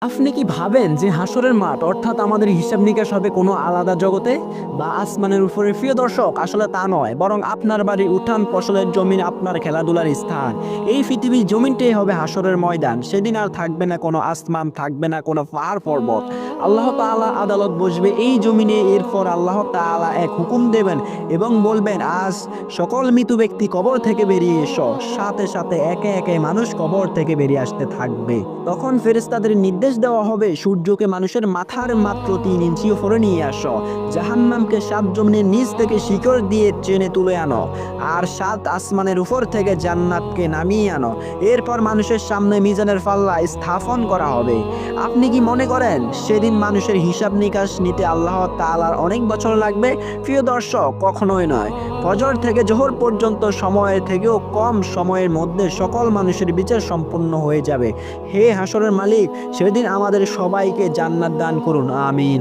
আপনি কি ভাবেন যে হাসরের মাঠ অর্থাৎ আমাদের হিসাব নিকাশ হবে কোনো আলাদা জগতে বা আসমানের উপরে? প্রিয় দর্শক, আসলে তা নয়, বরং আপনার বাড়ির উঠান, ফসলের জমিন, আপনার খেলাধুলার স্থান, এই পৃথিবীর জমিনটাই হবে হাসরের ময়দান। সেদিন আর থাকবে না কোনো আসমান, থাকবে না কোনো পাহাড় পর্বত। আল্লাহ তাআলা আদালত বসবে এই জমিনে। এরপর আল্লাহ তাআলা এক হুকুম দেবেন এবং বলবেন, আজ সকল মৃত ব্যক্তি কবর থেকে বেরিয়ে এসো। সাথে সাথে একে একে মানুষ কবর থেকে বেরিয়ে আসতে থাকবে। তখন ফেরেশতাদের নির্দেশ দেওয়া হবে, সূর্যকে মানুষের মাথার মাত্র 3 ইঞ্চি উপরে নিয়ে আসো, জাহান্নামকে 7 জমিনের নিচ থেকে শিকড় দিয়ে টেনে তুলে আনো, আর 7 আসমানের উপর থেকে জান্নাতকে নামিয়ে আনো। এরপর মানুষের সামনে মিজানের পাল্লা স্থাপন করা হবে। আপনি কি মনে করেন সেদিন মানুষের হিসাব নিকাশ নিতে আল্লাহ তাআলার অনেক বছর লাগবে? প্রিয় দর্শক, কখনোই নয়। ফজর থেকে জোহর পর্যন্ত সময়ের থেকেও কম সময়ের মধ্যে সকল মানুষের বিচার সম্পন্ন হয়ে যাবে। হে হাসরের মালিক, সেদিন আমাদের সবাইকে জান্নাত দান করুন, আমিন।